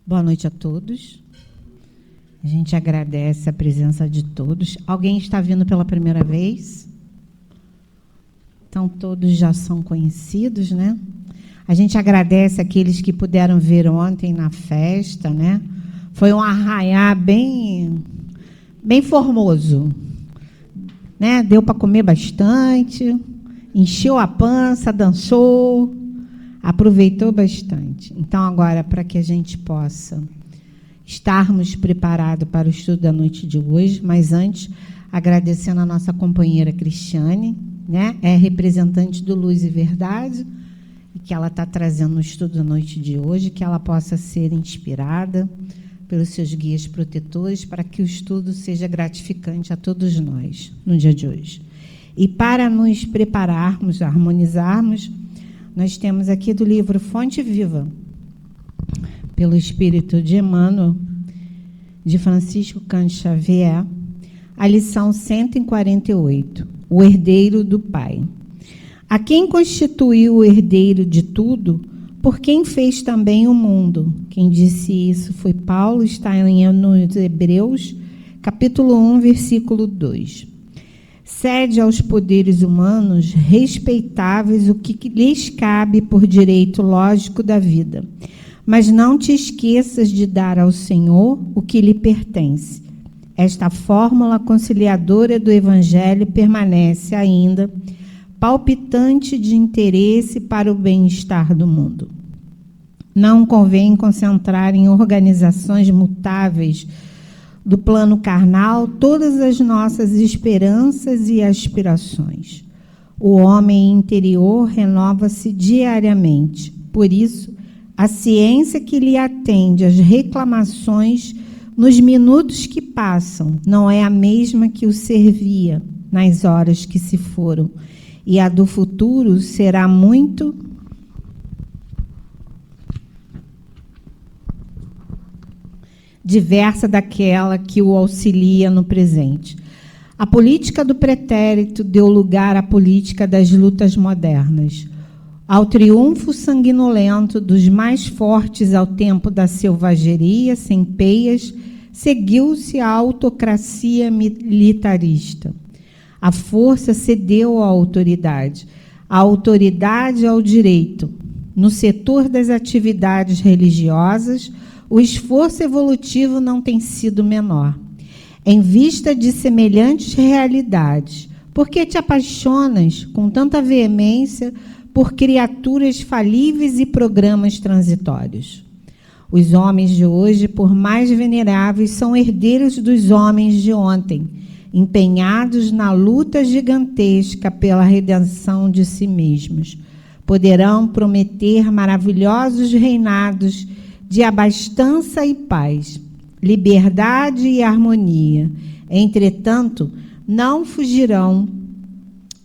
Boa noite a todos. A gente agradece a presença de todos. Alguém está vindo pela primeira vez? Então, todos já são conhecidos, né? A gente agradece aqueles que puderam vir ontem na festa, né? Foi um arraiá bem formoso, né? Deu para comer bastante, encheu a pança, dançou, aproveitou bastante. Então, agora, para que a gente possa estarmos preparados para o estudo da noite de hoje, mas antes, agradecendo a nossa companheira Cristiane, né? É representante do Luz e Verdade, e que ela está trazendo no estudo da noite de hoje, que ela possa ser inspirada pelos seus guias protetores, para que o estudo seja gratificante a todos nós, no dia de hoje. E para nos prepararmos, harmonizarmos, nós temos aqui do livro Fonte Viva, pelo Espírito de Emmanuel, de Francisco Cândido Xavier, a lição 148, o herdeiro do Pai. A quem constituiu o herdeiro de tudo, por quem fez também o mundo. Quem disse isso foi Paulo, está nos Hebreus, capítulo 1, versículo 2. Cede aos poderes humanos respeitáveis o que lhes cabe por direito lógico da vida, mas não te esqueças de dar ao Senhor o que lhe pertence. Esta fórmula conciliadora do Evangelho permanece ainda palpitante de interesse para o bem-estar do mundo. Não convém concentrar em organizações mutáveis do plano carnal todas as nossas esperanças e aspirações. O homem interior renova-se diariamente. Por isso, a ciência que lhe atende às reclamações nos minutos que passam não é a mesma que o servia nas horas que se foram, e a do futuro será muito diversa daquela que o auxilia no presente. A política do pretérito deu lugar à política das lutas modernas. Ao triunfo sanguinolento dos mais fortes ao tempo da selvageria sem peias, seguiu-se a autocracia militarista. A força cedeu à autoridade, a autoridade ao direito. No setor das atividades religiosas, o esforço evolutivo não tem sido menor. Em vista de semelhantes realidades, por que te apaixonas com tanta veemência por criaturas falíveis e programas transitórios? Os homens de hoje, por mais veneráveis, são herdeiros dos homens de ontem, empenhados na luta gigantesca pela redenção de si mesmos. Poderão prometer maravilhosos reinados de abastança e paz, liberdade e harmonia. Entretanto, não fugirão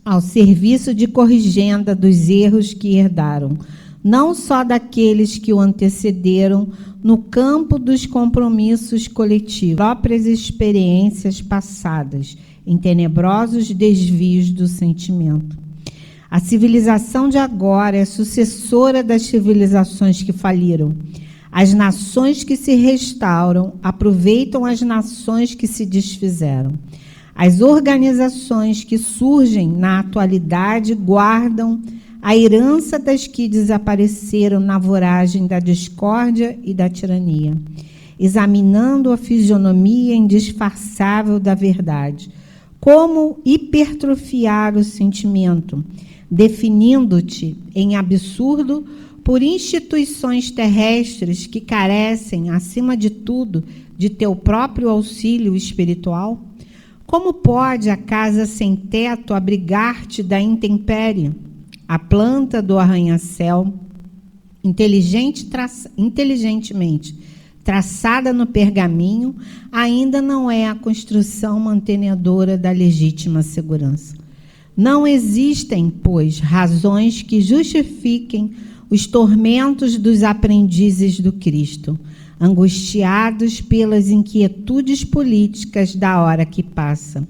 ao serviço de corrigenda dos erros que herdaram, não só daqueles que o antecederam no campo dos compromissos coletivos, próprias experiências passadas, em tenebrosos desvios do sentimento. A civilização de agora é sucessora das civilizações que faliram. As nações que se restauram aproveitam as nações que se desfizeram. As organizações que surgem na atualidade guardam a herança das que desapareceram na voragem da discórdia e da tirania, examinando a fisionomia indisfarçável da verdade. Como hipertrofiar o sentimento, definindo-te em absurdo por instituições terrestres que carecem, acima de tudo, de teu próprio auxílio espiritual? Como pode a casa sem teto abrigar-te da intempérie? A planta do arranha-céu, inteligentemente traçada no pergaminho, ainda não é a construção mantenedora da legítima segurança. Não existem, pois, razões que justifiquem os tormentos dos aprendizes do Cristo, angustiados pelas inquietudes políticas da hora que passa.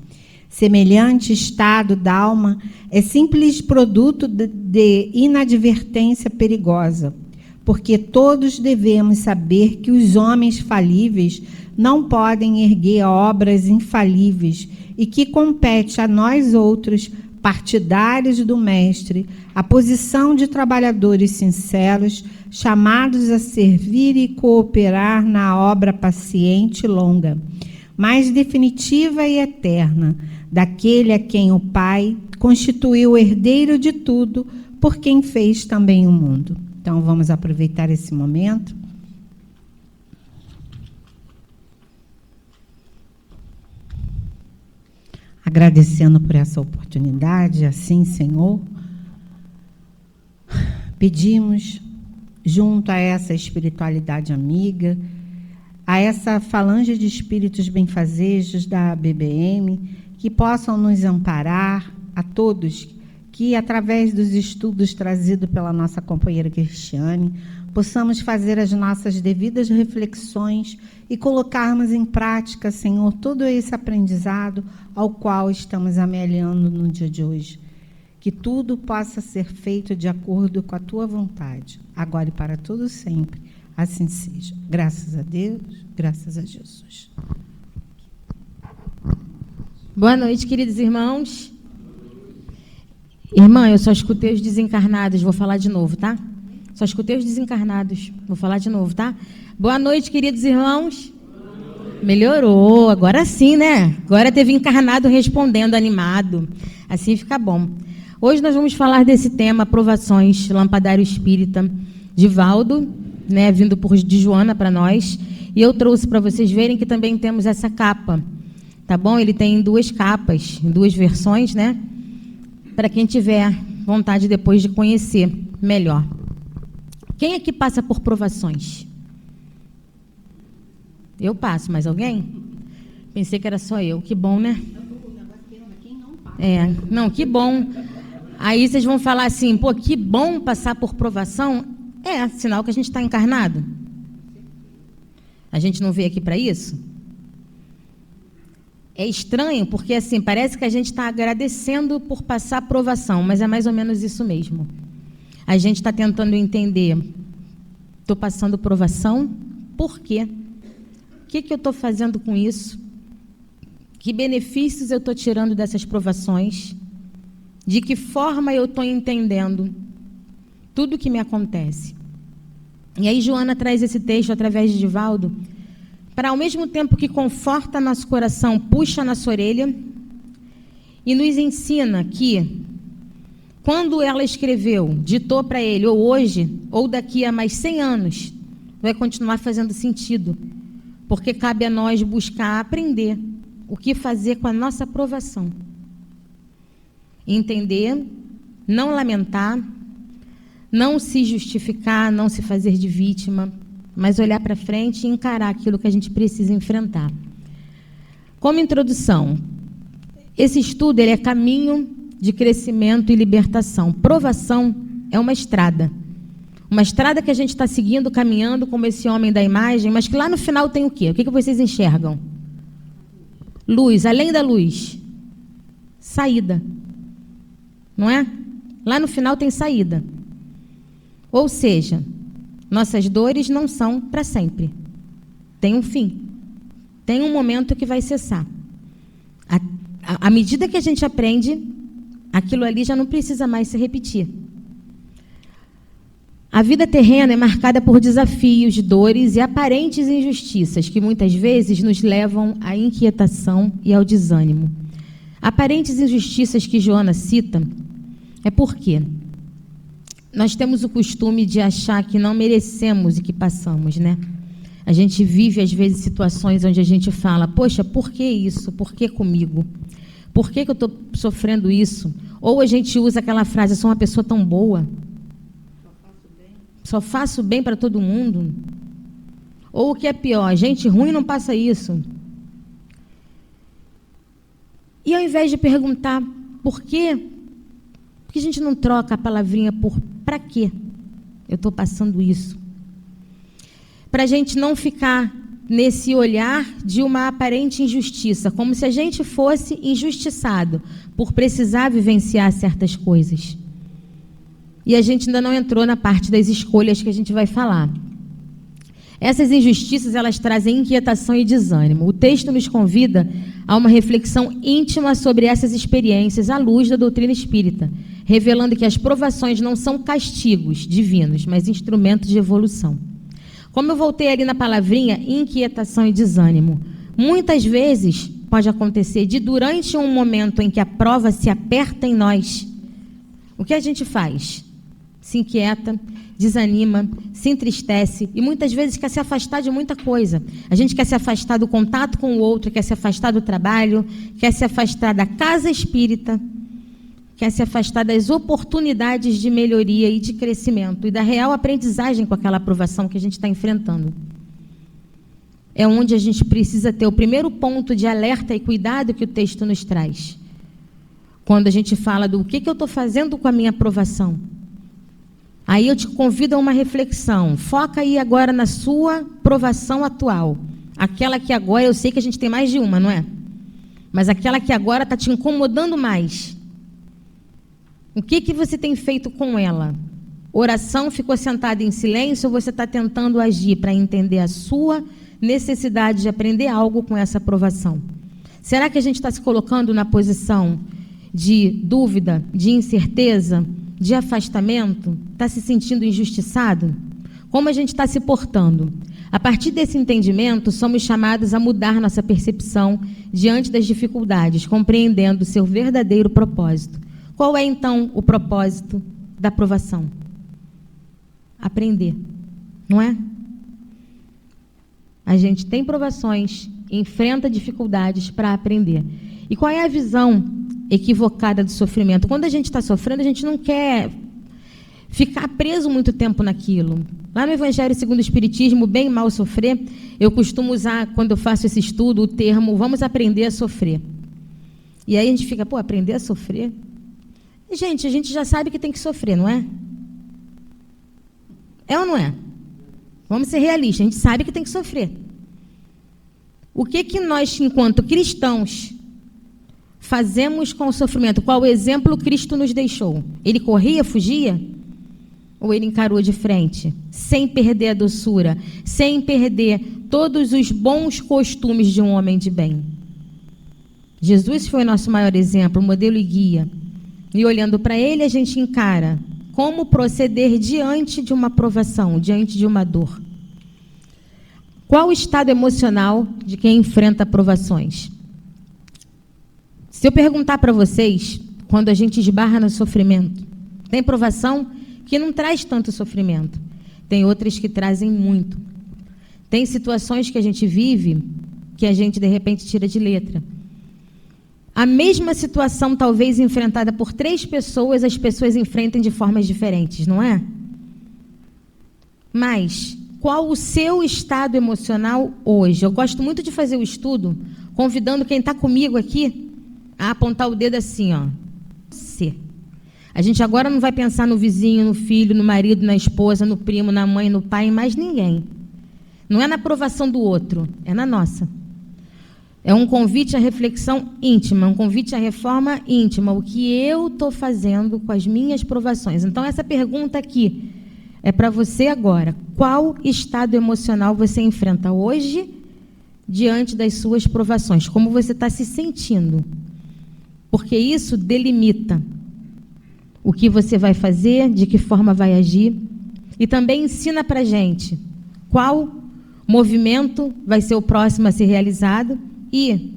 Semelhante estado da alma é simples produto de inadvertência perigosa, porque todos devemos saber que os homens falíveis não podem erguer obras infalíveis e que compete a nós outros, partidários do Mestre, a posição de trabalhadores sinceros, chamados a servir e cooperar na obra paciente e longa, mais definitiva e eterna, daquele a quem o Pai constituiu o herdeiro de tudo, por quem fez também o mundo. Então, vamos aproveitar esse momento. Agradecendo por essa oportunidade, assim, Senhor, pedimos, junto a essa espiritualidade amiga, a essa falange de espíritos benfazejos da BBM, que possam nos amparar, a todos, que através dos estudos trazidos pela nossa companheira Cristiane, possamos fazer as nossas devidas reflexões e colocarmos em prática, Senhor, todo esse aprendizado ao qual estamos amelhando no dia de hoje. Que tudo possa ser feito de acordo com a Tua vontade, agora e para todo sempre. Assim seja. Graças a Deus, graças a Jesus. Boa noite, queridos irmãos. Irmã, eu só escutei os desencarnados, vou falar de novo, tá? Só escutei os desencarnados, vou falar de novo, tá? Boa noite, queridos irmãos. Melhorou, agora sim, né? Agora teve encarnado respondendo, animado. Assim fica bom. Hoje nós vamos falar desse tema, Provações, Lampadário Espírita, de Valdo, né, vindo de Joana para nós. E eu trouxe para vocês verem que também temos essa capa, tá bom? Ele tem 2 capas, em 2 versões, né? Para quem tiver vontade depois de conhecer melhor. Quem aqui passa por provações? Eu passo, mas alguém? Pensei que era só eu. Que bom, né? Não, que bom. Aí vocês vão falar assim, pô, que bom passar por provação. É, sinal que a gente está encarnado. A gente não veio aqui para isso? É estranho, porque assim, parece que a gente está agradecendo por passar provação, mas é mais ou menos isso mesmo. A gente está tentando entender, estou passando provação, por quê? O que eu estou fazendo com isso? Que benefícios eu estou tirando dessas provações? De que forma eu estou entendendo tudo o que me acontece? E aí Joana traz esse texto através de Divaldo, para ao mesmo tempo que conforta nosso coração, puxa nossa orelha e nos ensina que, quando ela escreveu, ditou para ele, ou hoje, ou daqui a mais 100 anos, vai continuar fazendo sentido, porque cabe a nós buscar aprender o que fazer com a nossa provação. Entender, não lamentar, não se justificar, não se fazer de vítima, mas olhar para frente e encarar aquilo que a gente precisa enfrentar. Como introdução, esse estudo ele é caminho de crescimento e libertação. Provação é uma estrada. Uma estrada que a gente está seguindo, caminhando como esse homem da imagem, mas que lá no final tem o quê? O que vocês enxergam? Luz, além da luz, saída. Não é? Lá no final tem saída. Ou seja, nossas dores não são para sempre. Tem um fim. Tem um momento que vai cessar. À medida que a gente aprende, aquilo ali já não precisa mais se repetir. A vida terrena é marcada por desafios, dores e aparentes injustiças que muitas vezes nos levam à inquietação e ao desânimo. Aparentes injustiças que Joana cita é porque nós temos o costume de achar que não merecemos o que passamos, né? A gente vive, às vezes, situações onde a gente fala, poxa, por que isso? Por que comigo? Por que eu estou sofrendo isso? Ou a gente usa aquela frase, eu sou uma pessoa tão boa. Só faço bem para todo mundo. Ou o que é pior, gente ruim não passa isso. E ao invés de perguntar por quê, por que a gente não troca a palavrinha por para quê eu estou passando isso? Para a gente não ficar nesse olhar de uma aparente injustiça, como se a gente fosse injustiçado por precisar vivenciar certas coisas. E a gente ainda não entrou na parte das escolhas que a gente vai falar. Essas injustiças, elas trazem inquietação e desânimo. O texto nos convida a uma reflexão íntima sobre essas experiências à luz da doutrina espírita, revelando que as provações não são castigos divinos, mas instrumentos de evolução. Como eu voltei ali na palavrinha, inquietação e desânimo, muitas vezes pode acontecer de durante um momento em que a prova se aperta em nós, o que a gente faz? Se inquieta, desanima, se entristece e muitas vezes quer se afastar de muita coisa. A gente quer se afastar do contato com o outro, quer se afastar do trabalho, quer se afastar da casa espírita, quer se afastar das oportunidades de melhoria e de crescimento e da real aprendizagem com aquela aprovação que a gente está enfrentando. É onde a gente precisa ter o primeiro ponto de alerta e cuidado que o texto nos traz. Quando a gente fala do que eu estou fazendo com a minha aprovação. Aí eu te convido a uma reflexão. Foca aí agora na sua provação atual. Aquela que agora, eu sei que a gente tem mais de uma, não é? Mas aquela que agora está te incomodando mais. O que você tem feito com ela? Oração, ficou sentada em silêncio ou você está tentando agir para entender a sua necessidade de aprender algo com essa aprovação? Será que a gente está se colocando na posição de dúvida, de incerteza, de afastamento? Está se sentindo injustiçado? Como a gente está se portando? A partir desse entendimento, somos chamados a mudar nossa percepção diante das dificuldades, compreendendo o seu verdadeiro propósito. Qual é, então, o propósito da aprovação? Aprender, não é? A gente tem provações, enfrenta dificuldades para aprender. E qual é a visão equivocada do sofrimento? Quando a gente está sofrendo, a gente não quer ficar preso muito tempo naquilo. Lá no Evangelho segundo o Espiritismo, bem e mal sofrer, eu costumo usar, quando eu faço esse estudo, o termo, vamos aprender a sofrer. E aí a gente fica, aprender a sofrer? E, gente, a gente já sabe que tem que sofrer, não é? É ou não é? Vamos ser realistas, a gente sabe que tem que sofrer. O que nós, enquanto cristãos, fazemos com o sofrimento? Qual exemplo Cristo nos deixou? Ele corria, fugia? Ou ele encarou de frente? Sem perder a doçura, sem perder todos os bons costumes de um homem de bem. Jesus foi o nosso maior exemplo, modelo e guia. E olhando para ele, a gente encara como proceder diante de uma provação, diante de uma dor. Qual o estado emocional de quem enfrenta provações? Se eu perguntar para vocês, quando a gente esbarra no sofrimento, tem provação que não traz tanto sofrimento, tem outras que trazem muito. Tem situações que a gente vive que a gente, de repente, tira de letra. A mesma situação, talvez enfrentada por 3 pessoas, as pessoas enfrentam de formas diferentes, não é? Mas qual o seu estado emocional hoje? Eu gosto muito de fazer o estudo, convidando quem está comigo aqui a apontar o dedo assim, ó. Você. A gente agora não vai pensar no vizinho, no filho, no marido, na esposa, no primo, na mãe, no pai, em mais ninguém. Não é na aprovação do outro, é na nossa. É um convite à reflexão íntima, um convite à reforma íntima. O que eu estou fazendo com as minhas provações? Então, essa pergunta aqui é para você agora. Qual estado emocional você enfrenta hoje diante das suas provações? Como você está se sentindo? Porque isso delimita o que você vai fazer, de que forma vai agir. E também ensina para a gente qual movimento vai ser o próximo a ser realizado. E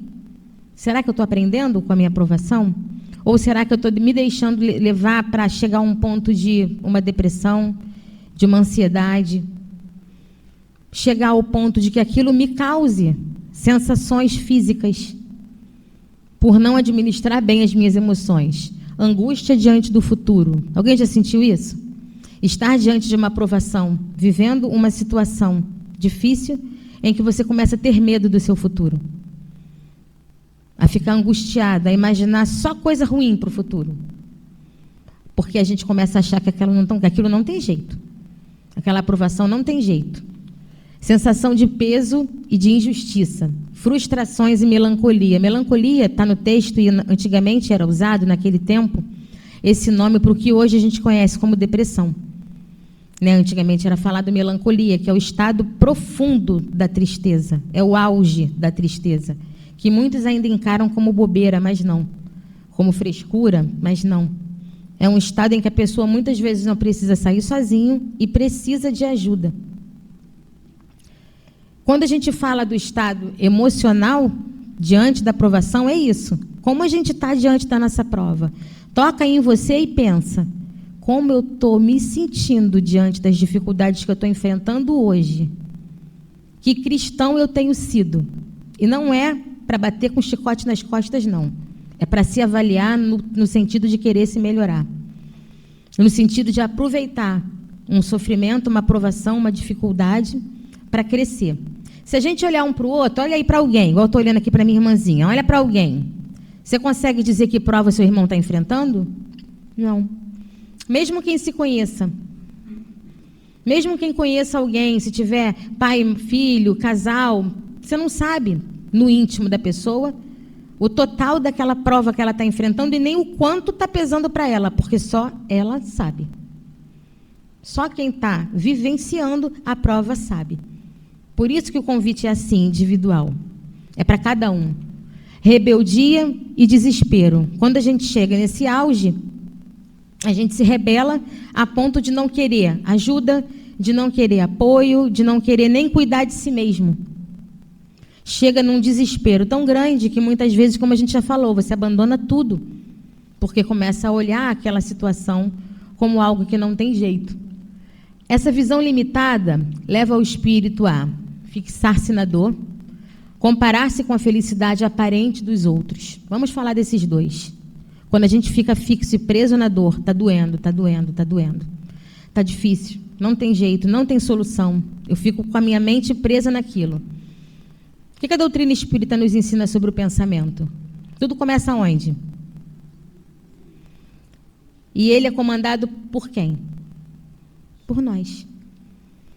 será que eu estou aprendendo com a minha aprovação? Ou será que eu estou me deixando levar para chegar a um ponto de uma depressão, de uma ansiedade? Chegar ao ponto de que aquilo me cause sensações físicas, por não administrar bem as minhas emoções. Angústia diante do futuro. Alguém já sentiu isso? Estar diante de uma aprovação, vivendo uma situação difícil, em que você começa a ter medo do seu futuro. A ficar angustiada, a imaginar só coisa ruim para o futuro. Porque a gente começa a achar que aquilo não tem jeito. Aquela aprovação não tem jeito. Sensação de peso e de injustiça. Frustrações e melancolia. Melancolia está no texto e antigamente era usado, naquele tempo, esse nome para o que hoje a gente conhece como depressão. Antigamente era falado melancolia, que é o estado profundo da tristeza. É o auge da tristeza. Que muitos ainda encaram como bobeira, mas não. Como frescura, mas não. É um estado em que a pessoa muitas vezes não precisa sair sozinho e precisa de ajuda. Quando a gente fala do estado emocional, diante da provação, é isso. Como a gente está diante da nossa prova? Toca em você e pensa, como eu estou me sentindo diante das dificuldades que eu estou enfrentando hoje? Que cristão eu tenho sido? E não é para bater com chicote nas costas, não. É para se avaliar no sentido de querer se melhorar. No sentido de aproveitar um sofrimento, uma provação, uma dificuldade para crescer. Se a gente olhar um para o outro, olha aí para alguém, igual eu estou olhando aqui para minha irmãzinha, olha para alguém. Você consegue dizer que prova seu irmão está enfrentando? Não. Mesmo quem se conheça. Mesmo quem conheça alguém, se tiver pai, filho, casal, você não sabe no íntimo da pessoa o total daquela prova que ela está enfrentando e nem o quanto está pesando para ela, porque só ela sabe. Só quem está vivenciando a prova sabe. Por isso que o convite é assim, individual. É para cada um. Rebeldia e desespero. Quando a gente chega nesse auge, a gente se rebela a ponto de não querer ajuda, de não querer apoio, de não querer nem cuidar de si mesmo. Chega num desespero tão grande que muitas vezes, como a gente já falou, você abandona tudo, porque começa a olhar aquela situação como algo que não tem jeito. Essa visão limitada leva o espírito a fixar-se na dor, comparar-se com a felicidade aparente dos outros. Vamos falar desses dois. Quando a gente fica fixo e preso na dor, está doendo, está doendo, está doendo. Está difícil, não tem jeito, não tem solução. Eu fico com a minha mente presa naquilo. O que a doutrina espírita nos ensina sobre o pensamento? Tudo começa onde? E ele é comandado por quem? Por nós.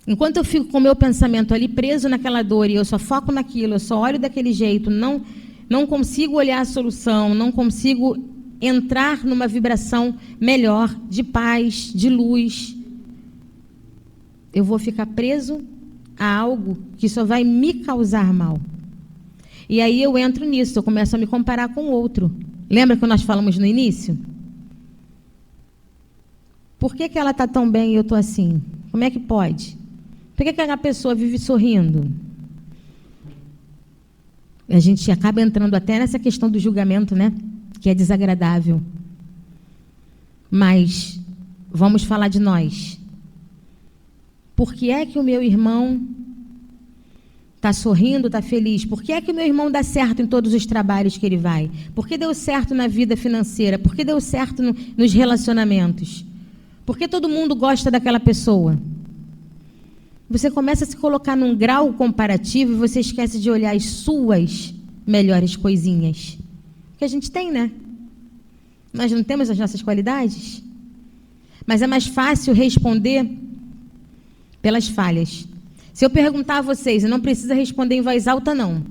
Enquanto eu fico com o meu pensamento ali preso naquela dor e eu só foco naquilo, eu só olho daquele jeito, não consigo olhar a solução, não consigo entrar numa vibração melhor, de paz, de luz, eu vou ficar preso a algo que só vai me causar mal. E aí eu entro nisso, eu começo a me comparar com o outro. Lembra que nós falamos no início? Por que ela está tão bem e eu estou assim? Como é que pode? Por que aquela pessoa vive sorrindo? A gente acaba entrando até nessa questão do julgamento, né? Que é desagradável. Mas vamos falar de nós. Por que é que o meu irmão está sorrindo, está feliz? Por que é que o meu irmão dá certo em todos os trabalhos que ele vai? Por que deu certo na vida financeira? Por que deu certo nos relacionamentos? Por que todo mundo gosta daquela pessoa? Você começa a se colocar num grau comparativo e você esquece de olhar as suas melhores coisinhas. Que a gente tem, né? Nós não temos as nossas qualidades? mas é mais fácil responder pelas falhas. Se eu perguntar a vocês, e não precisa responder em voz alta, não.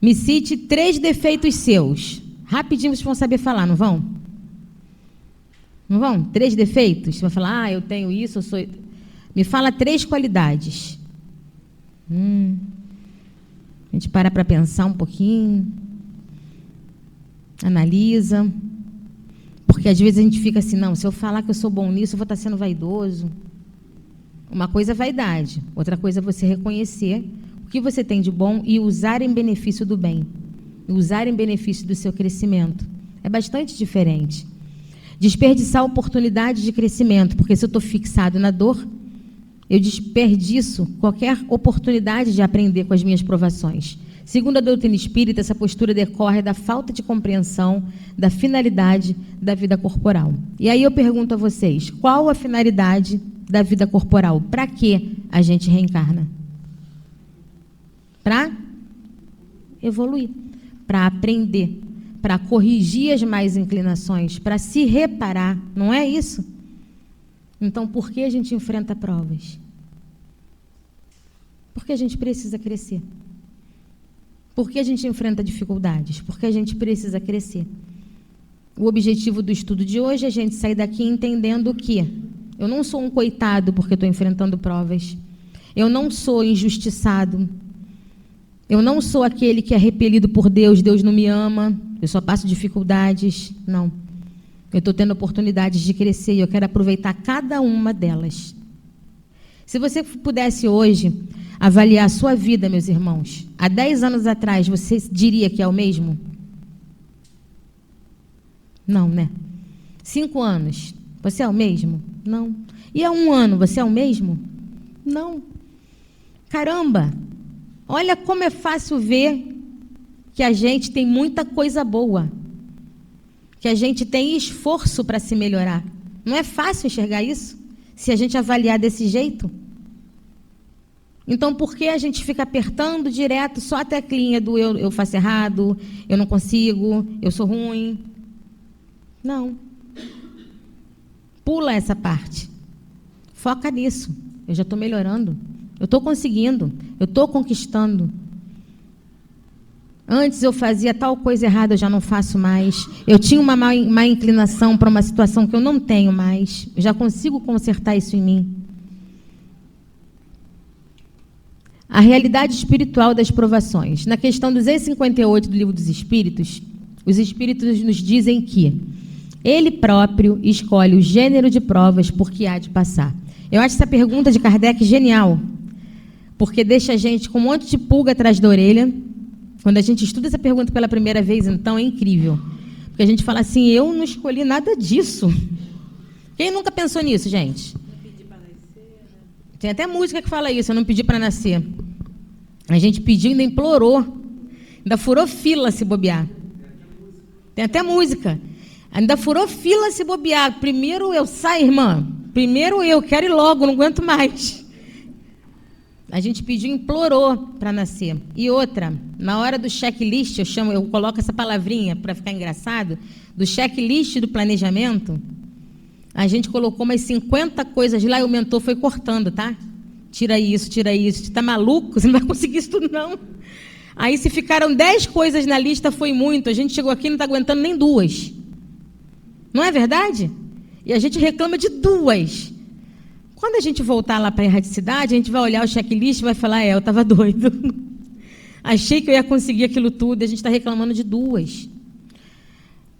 Me cite 3 defeitos seus. Rapidinho vocês vão saber falar, não vão? Não vão? 3 defeitos? Você vai falar, eu tenho isso, eu sou... Me fala 3 qualidades. A gente para pensar um pouquinho. Analisa. Porque às vezes a gente fica assim, não, se eu falar que eu sou bom nisso, eu vou estar sendo vaidoso. Uma coisa é vaidade, outra coisa é você reconhecer o que você tem de bom e usar em benefício do bem, usar em benefício do seu crescimento. É bastante diferente. Desperdiçar oportunidades de crescimento, porque se eu estou fixado na dor, eu desperdiço qualquer oportunidade de aprender com as minhas provações. Segundo a doutrina espírita, essa postura decorre da falta de compreensão da finalidade da vida corporal. E aí eu pergunto a vocês, qual a finalidade da vida corporal? Para que a gente reencarna? Para evoluir, para aprender, para corrigir as más inclinações, para se reparar, não é isso? Então, por que a gente enfrenta provas? Porque a gente precisa crescer. Por que a gente enfrenta dificuldades? Porque a gente precisa crescer. O objetivo do estudo de hoje é a gente sair daqui entendendo que eu não sou um coitado porque estou enfrentando provas. Eu não sou injustiçado. Eu não sou aquele que é repelido por Deus, Deus não me ama, eu só passo dificuldades. Não. Eu estou tendo oportunidades de crescer e eu quero aproveitar cada uma delas. Se você pudesse hoje avaliar a sua vida, meus irmãos, há 10 anos atrás, você diria que é o mesmo? Não, né? 5 anos, você é o mesmo? Não. E há 1 ano, você é o mesmo? Não. Caramba, olha como é fácil ver que a gente tem muita coisa boa, que a gente tem esforço para se melhorar. Não é fácil enxergar isso, se a gente avaliar desse jeito? Então, por que a gente fica apertando direto só a teclinha do eu faço errado, eu não consigo, eu sou ruim? Não. Pula essa parte. Foca nisso. Eu já estou melhorando. Eu estou conseguindo. Eu estou conquistando. Antes eu fazia tal coisa errada, eu já não faço mais. Eu tinha uma má inclinação para uma situação que eu não tenho mais. Eu já consigo consertar isso em mim. A realidade espiritual das provações. Na questão 258 do Livro dos Espíritos, os Espíritos nos dizem que ele próprio escolhe o gênero de provas por que há de passar. Eu acho essa pergunta de Kardec genial, porque deixa a gente com um monte de pulga atrás da orelha. Quando a gente estuda essa pergunta pela primeira vez, então, é incrível. Porque a gente fala assim, eu não escolhi nada disso. Quem nunca pensou nisso, gente? Tem até música que fala isso, eu não pedi para nascer. A gente pediu, ainda implorou. Ainda furou fila se bobear. Tem até música. Ainda furou fila se bobear. Primeiro eu saio, irmã. Primeiro eu quero ir logo, não aguento mais. A gente pediu, implorou para nascer. E outra, na hora do checklist, eu coloco essa palavrinha para ficar engraçado, do checklist do planejamento, a gente colocou umas 50 coisas lá e o mentor foi cortando, tá? Tira isso, tira isso. Você tá maluco? Você não vai conseguir isso tudo, não. Aí, se ficaram 10 coisas na lista, foi muito. A gente chegou aqui e não está aguentando nem 2. Não é verdade? E a gente reclama de 2. Quando a gente voltar lá para a erradicidade, a gente vai olhar o checklist e vai falar, eu estava doido. Achei que eu ia conseguir aquilo tudo, e a gente está reclamando de 2.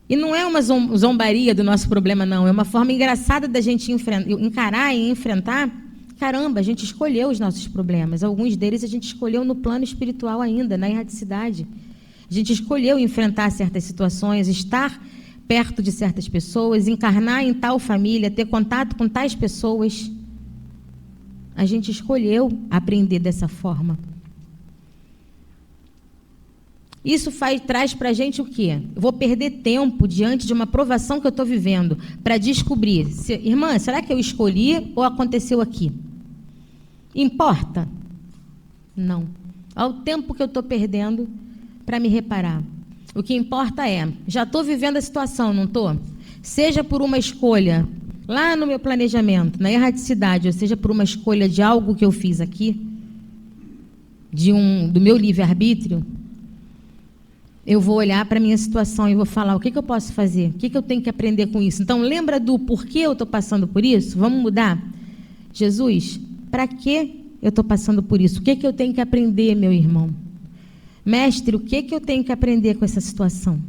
E não é uma zombaria do nosso problema, não. É uma forma engraçada da gente encarar e enfrentar. Caramba, a gente escolheu os nossos problemas. Alguns deles a gente escolheu no plano espiritual ainda, na erradicidade. A gente escolheu enfrentar certas situações, estar perto de certas pessoas, encarnar em tal família, ter contato com tais pessoas. A gente escolheu aprender dessa forma. Isso traz para a gente o quê? Eu vou perder tempo diante de uma provação que eu estou vivendo para descobrir, irmã, será que eu escolhi ou aconteceu aqui? Importa? Não. Olha o tempo que eu estou perdendo para me reparar. O que importa é, já estou vivendo a situação, não estou? Seja por uma escolha lá no meu planejamento, na erraticidade, ou seja, por uma escolha de algo que eu fiz aqui, do meu livre-arbítrio, eu vou olhar para a minha situação e vou falar, o que eu posso fazer? O que eu tenho que aprender com isso? Então, lembra do porquê eu estou passando por isso? Vamos mudar? Jesus, para que eu estou passando por isso? O que eu tenho que aprender, meu irmão? Mestre, o que eu tenho que aprender com essa situação?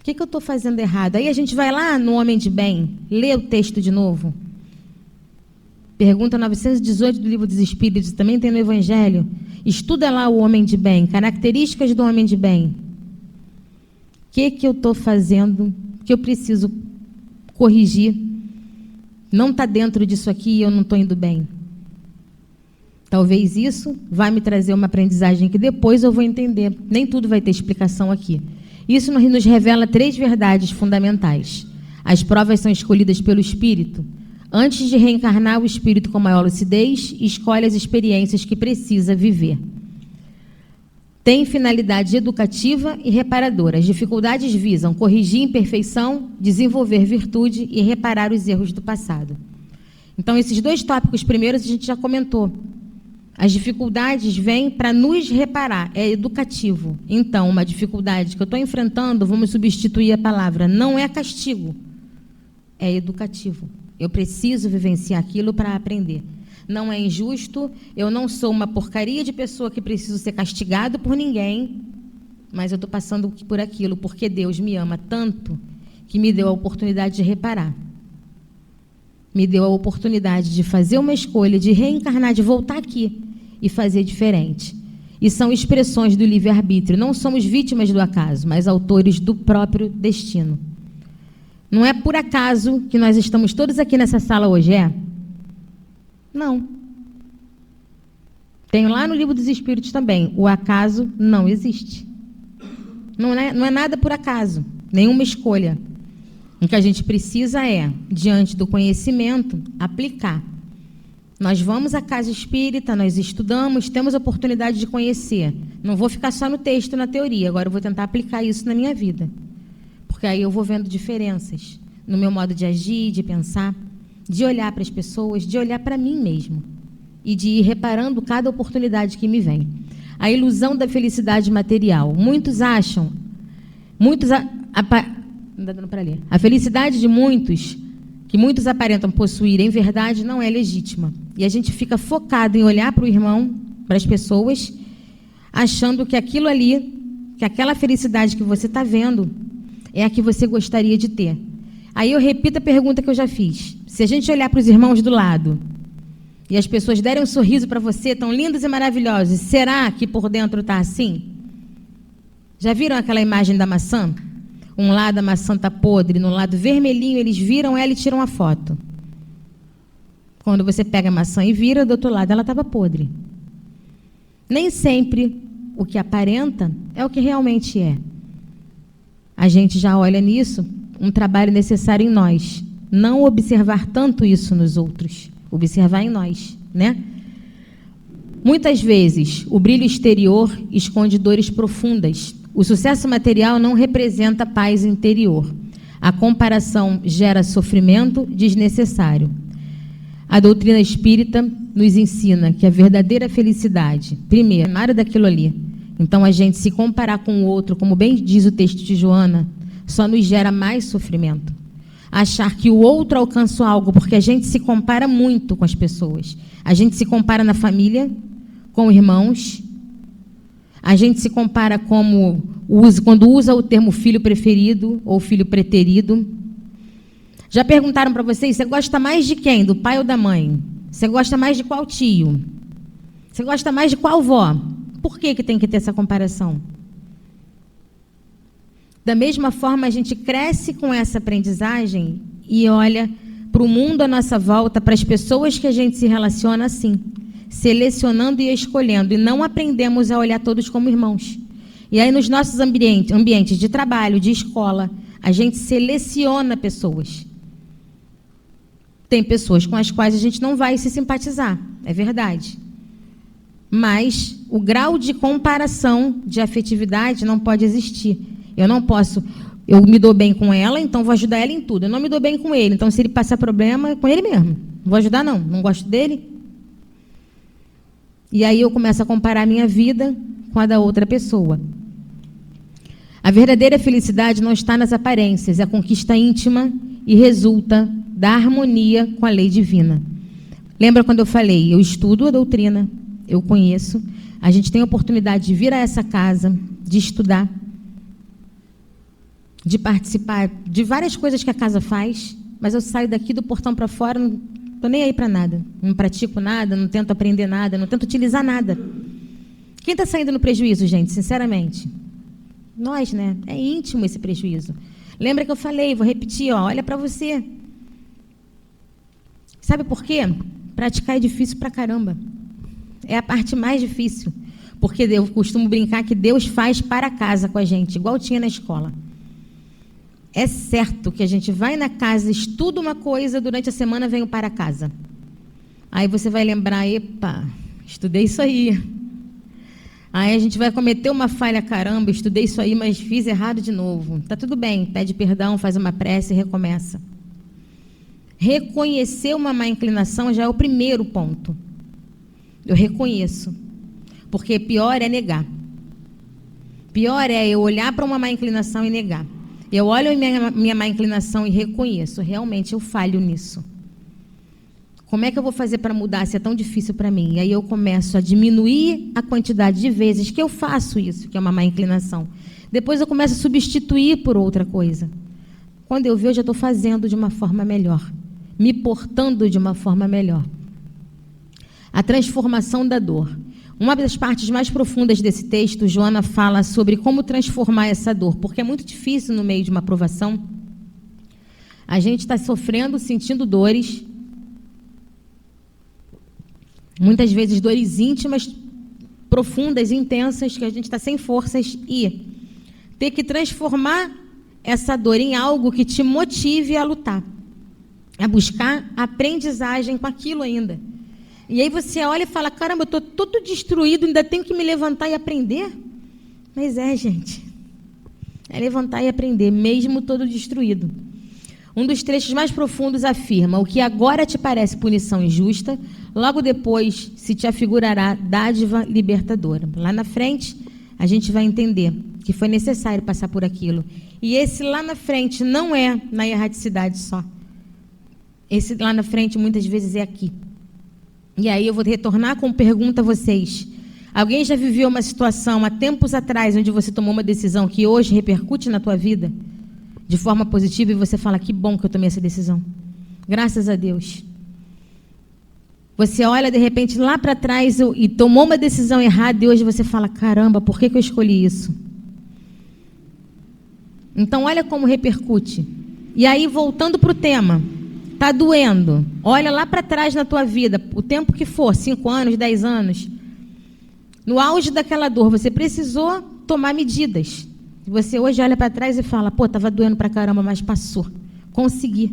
O que eu estou fazendo errado? Aí a gente vai lá no Homem de Bem, lê o texto de novo. Pergunta 918 do Livro dos Espíritos, também tem no Evangelho. Estuda lá o Homem de Bem, características do Homem de Bem. O que eu estou fazendo, que eu preciso corrigir? Não está dentro disso aqui e eu não estou indo bem. Talvez isso vai me trazer uma aprendizagem que depois eu vou entender. Nem tudo vai ter explicação aqui. Isso nos revela 3 verdades fundamentais. As provas são escolhidas pelo Espírito. Antes de reencarnar, o Espírito, com maior lucidez, escolhe as experiências que precisa viver. Tem finalidade educativa e reparadora. As dificuldades visam corrigir imperfeição, desenvolver virtude e reparar os erros do passado. Então, esses 2 tópicos primeiros a gente já comentou. As dificuldades vêm para nos reparar, é educativo. Então, uma dificuldade que eu estou enfrentando, vamos substituir a palavra, não é castigo, é educativo. Eu preciso vivenciar aquilo para aprender. Não é injusto, eu não sou uma porcaria de pessoa que preciso ser castigado por ninguém, mas eu estou passando por aquilo, porque Deus me ama tanto que me deu a oportunidade de reparar. Me deu a oportunidade de fazer uma escolha, de reencarnar, de voltar aqui e fazer diferente. E são expressões do livre-arbítrio. Não somos vítimas do acaso, mas autores do próprio destino. Não é por acaso que nós estamos todos aqui nessa sala hoje, é? Não. Tem lá no Livro dos Espíritos também. O acaso não existe. Não é nada por acaso, nenhuma escolha. O que a gente precisa é, diante do conhecimento, aplicar. Nós vamos à casa espírita, nós estudamos, temos a oportunidade de conhecer. Não vou ficar só no texto, na teoria. Agora eu vou tentar aplicar isso na minha vida. Porque aí eu vou vendo diferenças no meu modo de agir, de pensar, de olhar para as pessoas, de olhar para mim mesmo. E de ir reparando cada oportunidade que me vem. A ilusão da felicidade material. Muitos acham... não dá dando para ler. A felicidade de muitos... que muitos aparentam possuir, em verdade, não é legítima. E a gente fica focado em olhar para o irmão, para as pessoas, achando que aquilo ali, que aquela felicidade que você está vendo, é a que você gostaria de ter. Aí eu repito a pergunta que eu já fiz. Se a gente olhar para os irmãos do lado, e as pessoas derem um sorriso para você, tão lindos e maravilhosos, será que por dentro está assim? Já viram aquela imagem da maçã? Um lado a maçã está podre, no lado vermelhinho eles viram ela e tiram a foto. Quando você pega a maçã e vira, do outro lado ela estava podre. Nem sempre o que aparenta é o que realmente é. A gente já olha nisso um trabalho necessário em nós. Não observar tanto isso nos outros, observar em nós, né? Muitas vezes o brilho exterior esconde dores profundas. O sucesso material não representa paz interior. A comparação gera sofrimento desnecessário. A doutrina espírita nos ensina que a verdadeira felicidade, primeiro, nada daquilo ali. Então, a gente se comparar com o outro, como bem diz o texto de Joana, só nos gera mais sofrimento. Achar que o outro alcançou algo, porque a gente se compara muito com as pessoas. A gente se compara na família, com irmãos. A gente se compara quando usa o termo filho preferido ou filho preterido. Já perguntaram para vocês, você gosta mais de quem? Do pai ou da mãe? Você gosta mais de qual tio? Você gosta mais de qual avó? Por que tem que ter essa comparação? Da mesma forma, a gente cresce com essa aprendizagem e olha para o mundo à nossa volta, para as pessoas que a gente se relaciona assim, selecionando e escolhendo, e não aprendemos a olhar todos como irmãos. E aí, nos nossos ambientes de trabalho, de escola, a gente seleciona pessoas. Tem pessoas com as quais a gente não vai se simpatizar, é verdade. Mas o grau de comparação, de afetividade, não pode existir. Eu não posso, eu me dou bem com ela, então vou ajudar ela em tudo. Eu não me dou bem com ele, então se ele passar problema, é com ele mesmo. Não vou ajudar não gosto dele. E aí eu começo a comparar a minha vida com a da outra pessoa. A verdadeira felicidade não está nas aparências, é a conquista íntima e resulta da harmonia com a lei divina. Lembra quando eu falei, eu estudo a doutrina, eu conheço, a gente tem a oportunidade de vir a essa casa, de estudar, de participar de várias coisas que a casa faz, mas eu saio daqui do portão para fora, não estou nem aí para nada, não pratico nada, não tento aprender nada, não tento utilizar nada. Quem está saindo no prejuízo, gente, sinceramente? Nós, né? É íntimo esse prejuízo. Lembra que eu falei, vou repetir, ó, olha para você. Sabe por quê? Praticar é difícil pra caramba. É a parte mais difícil. Porque eu costumo brincar que Deus faz para casa com a gente, igual tinha na escola. É certo que a gente vai na casa, estuda uma coisa, durante a semana vem o para casa. Aí você vai lembrar, epa, estudei isso aí. Aí a gente vai cometer uma falha, caramba, estudei isso aí, mas fiz errado de novo. Tá tudo bem, pede perdão, faz uma prece e recomeça. Reconhecer uma má inclinação já é o primeiro ponto. Eu reconheço. Porque pior é negar. Pior é eu olhar para uma má inclinação e negar. Eu olho a minha má inclinação e reconheço. Realmente eu falho nisso. Como é que eu vou fazer para mudar se é tão difícil para mim? E aí eu começo a diminuir a quantidade de vezes que eu faço isso, que é uma má inclinação. Depois eu começo a substituir por outra coisa. Quando eu ver, eu já estou fazendo de uma forma melhor. Me portando de uma forma melhor. A transformação da dor. Uma das partes mais profundas desse texto, Joana fala sobre como transformar essa dor, porque é muito difícil no meio de uma provação. A gente está sofrendo, sentindo dores, muitas vezes dores íntimas, profundas, intensas, que a gente está sem forças, e ter que transformar essa dor em algo que te motive a lutar, a buscar aprendizagem com aquilo ainda. E aí você olha e fala, caramba, eu estou todo destruído, ainda tenho que me levantar e aprender? Mas gente, é levantar e aprender, mesmo todo destruído. Um dos trechos mais profundos afirma, o que agora te parece punição injusta, logo depois se te afigurará dádiva libertadora. Lá na frente, a gente vai entender que foi necessário passar por aquilo. E esse lá na frente não é na erraticidade só. Esse lá na frente muitas vezes é aqui. E aí eu vou retornar com pergunta a vocês. Alguém já viveu uma situação há tempos atrás onde você tomou uma decisão que hoje repercute na tua vida de forma positiva e você fala, que bom que eu tomei essa decisão. Graças a Deus. Você olha de repente lá para trás e tomou uma decisão errada e hoje você fala, caramba, por que eu escolhi isso? Então olha como repercute. E aí voltando para o tema, está doendo, olha lá para trás na tua vida, o tempo que for, 5 anos, 10 anos, no auge daquela dor, você precisou tomar medidas. Você hoje olha para trás e fala, pô, estava doendo para caramba, mas passou. Consegui.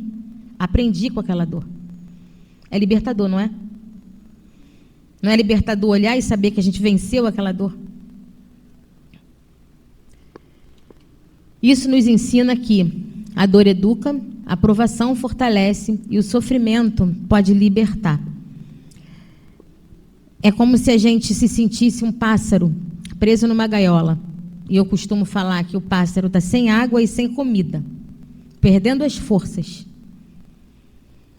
Aprendi com aquela dor. É libertador, não é? Não é libertador olhar e saber que a gente venceu aquela dor? Isso nos ensina que a dor educa, a provação fortalece e o sofrimento pode libertar. É como se a gente se sentisse um pássaro preso numa gaiola. E eu costumo falar que o pássaro está sem água e sem comida, perdendo as forças.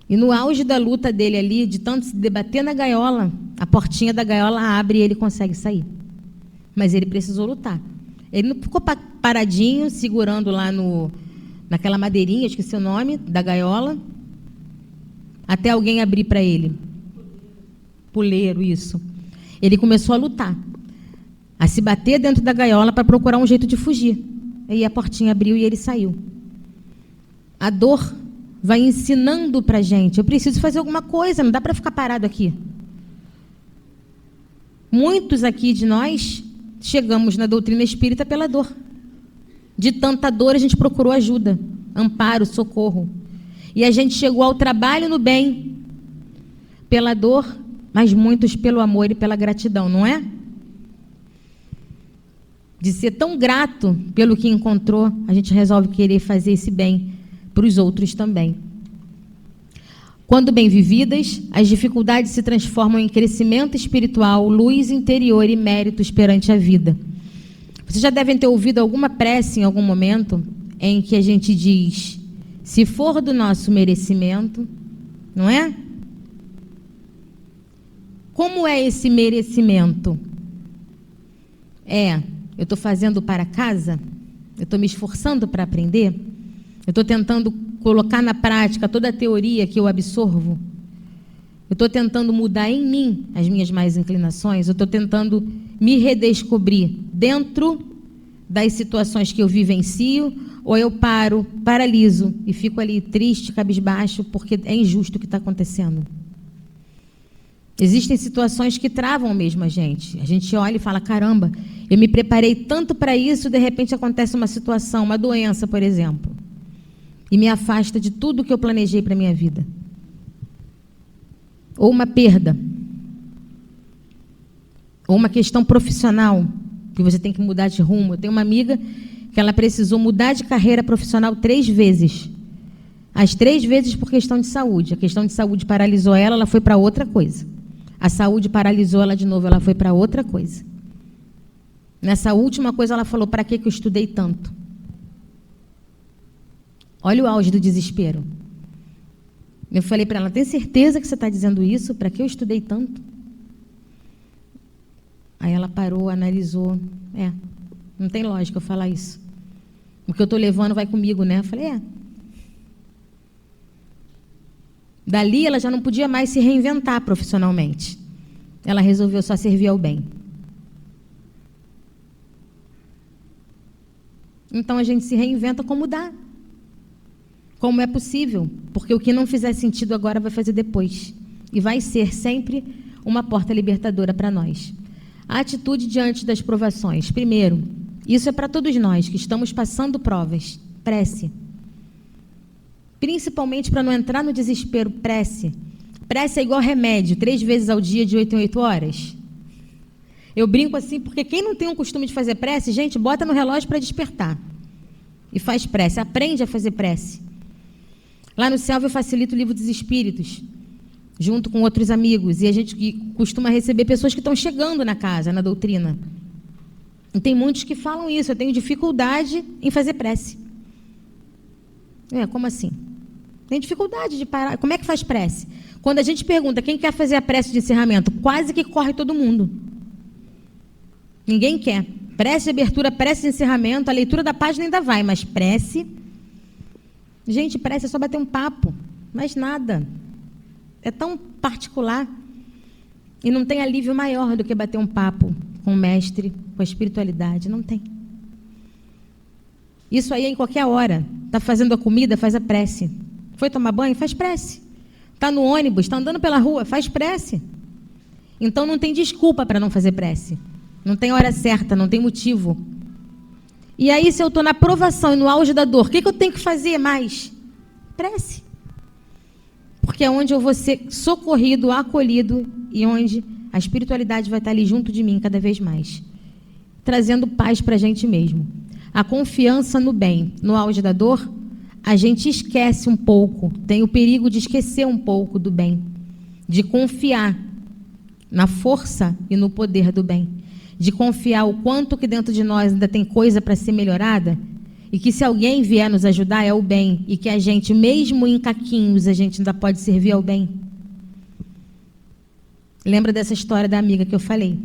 E no auge da luta dele ali, de tanto se debater na gaiola, a portinha da gaiola abre e ele consegue sair. Mas ele precisou lutar. Ele não ficou paradinho, segurando lá naquela madeirinha, esqueci o nome, da gaiola, até alguém abrir para ele. Puleiro, isso. Ele começou a lutar, a se bater dentro da gaiola para procurar um jeito de fugir. Aí a portinha abriu e ele saiu. A dor vai ensinando para a gente, eu preciso fazer alguma coisa, não dá para ficar parado aqui. Muitos aqui de nós chegamos na doutrina espírita pela dor. De tanta dor a gente procurou ajuda, amparo, socorro. E a gente chegou ao trabalho no bem pela dor, mas muitos pelo amor e pela gratidão, não é? de ser tão grato pelo que encontrou, a gente resolve querer fazer esse bem para os outros também. Quando bem vividas, as dificuldades se transformam em crescimento espiritual, luz interior e méritos perante a vida. Vocês já devem ter ouvido alguma prece em algum momento em que a gente diz: se for do nosso merecimento, não é? Como é esse merecimento? Eu estou fazendo para casa? Eu estou me esforçando para aprender? Eu estou tentando colocar na prática toda a teoria que eu absorvo? Eu estou tentando mudar em mim as minhas más inclinações? Eu estou tentando me redescobrir dentro das situações que eu vivencio? Ou eu paraliso e fico ali triste, cabisbaixo, porque é injusto o que está acontecendo? Existem situações que travam mesmo a gente. A gente olha e fala: caramba, eu me preparei tanto para isso, de repente acontece uma situação, uma doença, por exemplo, e me afasta de tudo que eu planejei para a minha vida. Ou uma perda. Ou uma questão profissional, que você tem que mudar de rumo. Eu tenho uma amiga que ela precisou mudar de carreira profissional 3 vezes. As 3 vezes por questão de saúde. A questão de saúde paralisou ela foi para outra coisa. A saúde paralisou ela de novo, ela foi para outra coisa. Nessa última coisa ela falou: para que eu estudei tanto? Olha o auge do desespero. Eu falei para ela: tem certeza que você está dizendo isso? Para que eu estudei tanto? Aí ela parou, analisou. Não tem lógica eu falar isso. O que eu estou levando vai comigo, né? Eu falei: Dali ela já não podia mais se reinventar profissionalmente. Ela resolveu só servir ao bem. Então a gente se reinventa como dá. Como é possível. Porque o que não fizer sentido agora vai fazer depois. E vai ser sempre uma porta libertadora para nós. A atitude diante das provações. Primeiro, isso é para todos nós que estamos passando provas. Prece. Principalmente para não entrar no desespero, prece. Prece é igual remédio, 3 vezes ao dia, de 8 em 8 horas. Eu brinco assim, porque quem não tem o costume de fazer prece, gente, bota no relógio para despertar. E faz prece, aprende a fazer prece. Lá no Selva eu facilito o livro dos Espíritos, junto com outros amigos. E a gente costuma receber pessoas que estão chegando na casa, na doutrina. E tem muitos que falam isso: eu tenho dificuldade em fazer prece. Como assim? Tem dificuldade de parar. Como é que faz prece? Quando a gente pergunta quem quer fazer a prece de encerramento, quase que corre todo mundo. Ninguém quer. Prece de abertura, prece de encerramento, a leitura da página ainda vai, mas prece... Gente, prece é só bater um papo, mais nada. É tão particular. E não tem alívio maior do que bater um papo com o mestre, com a espiritualidade. Não tem. Isso aí é em qualquer hora. Está fazendo a comida, faz a prece. Foi tomar banho, faz prece. Está no ônibus, está andando pela rua, faz prece. Então não tem desculpa para não fazer prece. Não tem hora certa, não tem motivo. E aí, se eu estou na provação e no auge da dor, o que eu tenho que fazer mais? Prece. Porque é onde eu vou ser socorrido, acolhido, e onde a espiritualidade vai estar ali junto de mim cada vez mais. Trazendo paz para a gente mesmo. A confiança no bem. No auge da dor, a gente esquece um pouco, tem o perigo de esquecer um pouco do bem, de confiar na força e no poder do bem, de confiar o quanto que dentro de nós ainda tem coisa para ser melhorada, e que se alguém vier nos ajudar é o bem, e que a gente, mesmo em caquinhos, a gente ainda pode servir ao bem. Lembra dessa história da amiga que eu falei?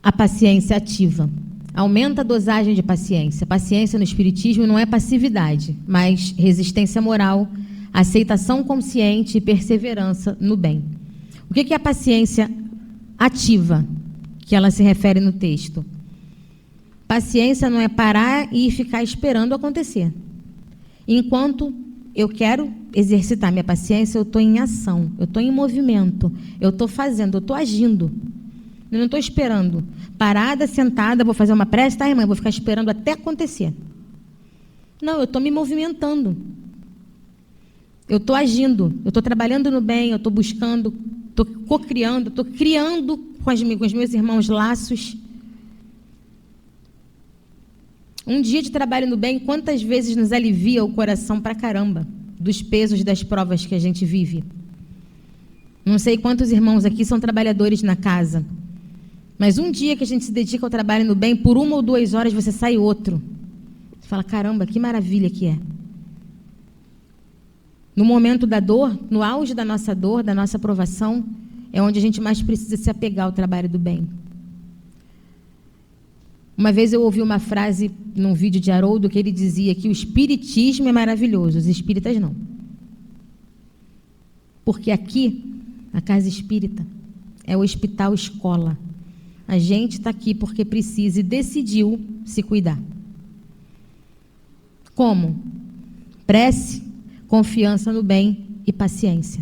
A paciência ativa. Aumenta a dosagem de paciência. Paciência no espiritismo não é passividade, mas resistência moral, aceitação consciente e perseverança no bem. O que é a paciência ativa, que ela se refere no texto? Paciência não é parar e ficar esperando acontecer. Enquanto eu quero exercitar minha paciência, eu estou em ação, eu estou em movimento, eu estou fazendo, eu estou agindo. Eu não estou esperando. Parada, sentada, vou fazer uma prece, tá, irmã? Vou ficar esperando até acontecer. Não, eu estou me movimentando. Eu estou agindo. Eu estou trabalhando no bem, eu estou buscando, estou co-criando, estou criando com os meus irmãos laços. Um dia de trabalho no bem, quantas vezes nos alivia o coração pra caramba dos pesos das provas que a gente vive. Não sei quantos irmãos aqui são trabalhadores na casa, mas um dia que a gente se dedica ao trabalho no bem, por 1 ou 2 horas você sai outro. Você fala, caramba, que maravilha que é. No momento da dor, no auge da nossa dor, da nossa provação, é onde a gente mais precisa se apegar ao trabalho do bem. Uma vez eu ouvi uma frase num vídeo de Haroldo que ele dizia que o espiritismo é maravilhoso, os espíritas não. Porque aqui, a casa espírita, é o hospital escola. A gente está aqui porque precisa e decidiu se cuidar. Como? Prece, confiança no bem e paciência.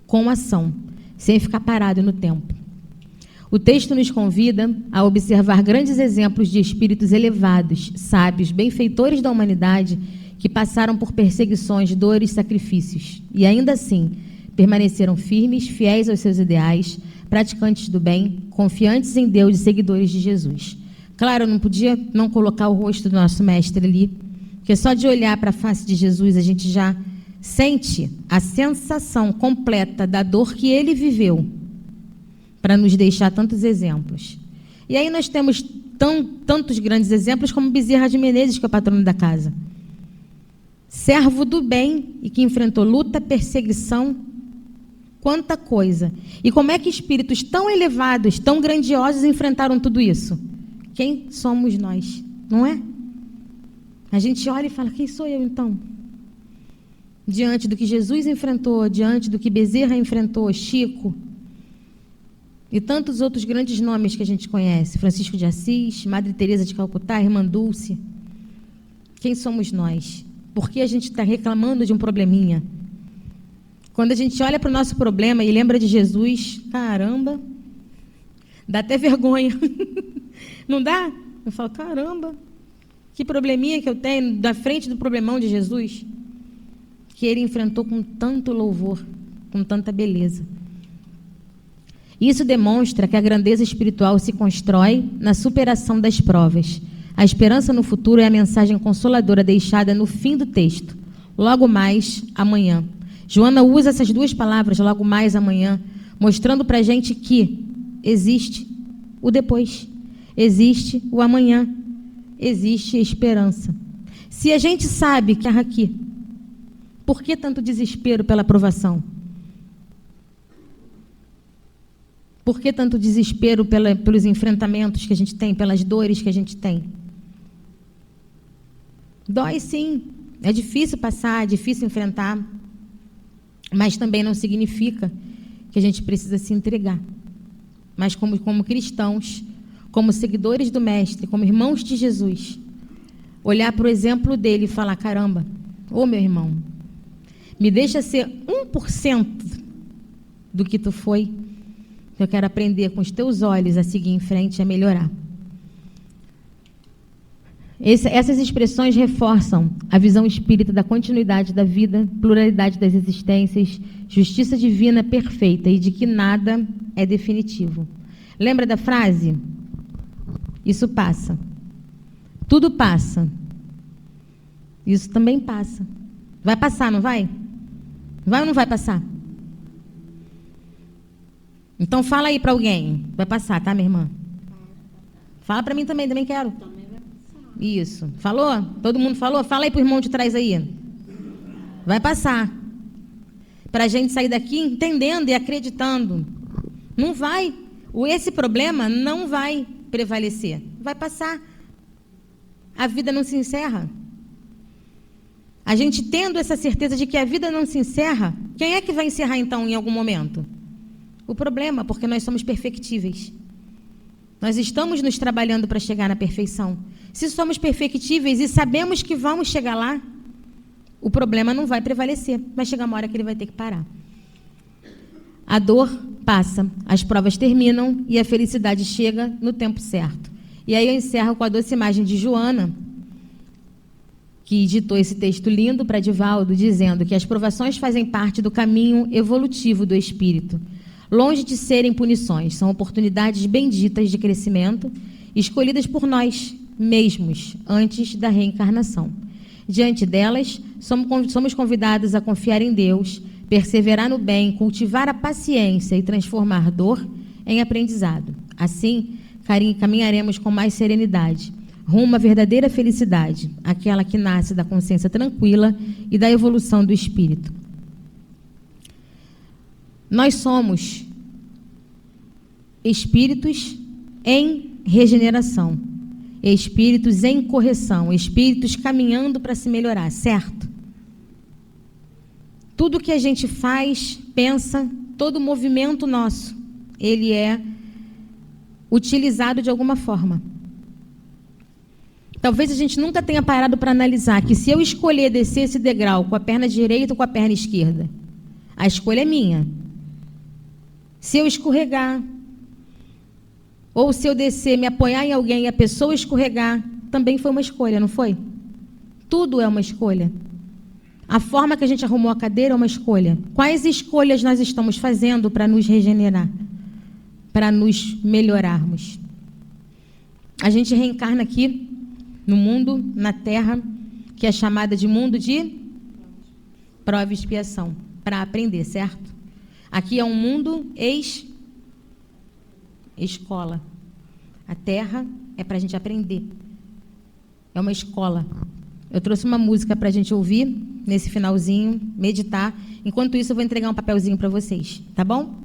Com ação, sem ficar parado no tempo. O texto nos convida a observar grandes exemplos de espíritos elevados, sábios, benfeitores da humanidade, que passaram por perseguições, dores, sacrifícios, e ainda assim permaneceram firmes, fiéis aos seus ideais, praticantes do bem, confiantes em Deus e seguidores de Jesus. Claro, eu não podia não colocar o rosto do nosso mestre ali, porque só de olhar para a face de Jesus a gente já sente a sensação completa da dor que ele viveu, para nos deixar tantos exemplos. E aí nós temos tantos grandes exemplos como Bezerra de Menezes, que é o patrono da casa. Servo do bem e que enfrentou luta, perseguição, quanta coisa. E como é que espíritos tão elevados, tão grandiosos enfrentaram tudo isso? Quem somos nós, não é? A gente olha e fala, quem sou eu então? Diante do que Jesus enfrentou, diante do que Bezerra enfrentou, Chico, e tantos outros grandes nomes que a gente conhece, Francisco de Assis, Madre Teresa de Calcutá, Irmã Dulce. Quem somos nós? Por que a gente está reclamando de um probleminha? Quando a gente olha para o nosso problema e lembra de Jesus, caramba, dá até vergonha. Não dá? Eu falo, caramba, que probleminha que eu tenho da frente do problemão de Jesus, que ele enfrentou com tanto louvor, com tanta beleza. Isso demonstra que a grandeza espiritual se constrói na superação das provas. A esperança no futuro é a mensagem consoladora deixada no fim do texto. Logo mais amanhã. Joana usa essas duas palavras, logo mais amanhã, mostrando para a gente que existe o depois, existe o amanhã, existe esperança. Se a gente sabe que é aqui, por que tanto desespero pela aprovação? Por que tanto desespero pelos enfrentamentos que a gente tem, pelas dores que a gente tem? Dói sim, é difícil passar, é difícil enfrentar, mas também não significa que a gente precisa se entregar. Mas como cristãos, como seguidores do Mestre, como irmãos de Jesus, olhar para o exemplo dele e falar, caramba, ô meu irmão, me deixa ser 1% do que tu foi, eu quero aprender com os teus olhos a seguir em frente e a melhorar. Essas expressões reforçam a visão espírita da continuidade da vida, pluralidade das existências, justiça divina perfeita e de que nada é definitivo. Lembra da frase? Isso passa. Tudo passa. Isso também passa. Vai passar, não vai? Vai ou não vai passar? Então fala aí para alguém. Vai passar, tá, minha irmã? Fala para mim também quero. Isso. Falou? Todo mundo falou? Fala aí pro irmão de trás aí. Vai passar. Para a gente sair daqui entendendo e acreditando. Não vai. Esse problema não vai prevalecer. Vai passar. A vida não se encerra. A gente tendo essa certeza de que a vida não se encerra, quem é que vai encerrar então em algum momento? O problema, porque nós somos perfectíveis. Nós estamos nos trabalhando para chegar na perfeição. Se somos perfectíveis e sabemos que vamos chegar lá, o problema não vai prevalecer. Vai chegar uma hora que ele vai ter que parar. A dor passa, as provas terminam e a felicidade chega no tempo certo. E aí eu encerro com a doce imagem de Joana, que ditou esse texto lindo para Divaldo, dizendo que as provações fazem parte do caminho evolutivo do espírito. longe de serem punições, são oportunidades benditas de crescimento, escolhidas por nós mesmos antes da reencarnação. Diante delas, somos convidados a confiar em Deus, perseverar no bem, cultivar a paciência e transformar dor em aprendizado. Assim, caminharemos com mais serenidade, rumo à verdadeira felicidade, aquela que nasce da consciência tranquila e da evolução do espírito. Nós somos espíritos em regeneração, espíritos em correção, espíritos caminhando para se melhorar, certo? Tudo que a gente faz, pensa, todo movimento nosso, ele é utilizado de alguma forma. Talvez a gente nunca tenha parado para analisar que se eu escolher descer esse degrau com a perna direita ou com a perna esquerda, a escolha é minha. Se eu escorregar, ou se eu descer, me apoiar em alguém e a pessoa escorregar, também foi uma escolha, não foi? Tudo é uma escolha. A forma que a gente arrumou a cadeira é uma escolha. Quais escolhas nós estamos fazendo para nos regenerar? Para nos melhorarmos? A gente reencarna aqui no mundo, na Terra, que é chamada de mundo de prova e expiação, para aprender, certo? Aqui é um mundo escola. A Terra é para a gente aprender. É uma escola. Eu trouxe uma música para a gente ouvir nesse finalzinho, meditar. Enquanto isso, eu vou entregar um papelzinho para vocês, tá bom?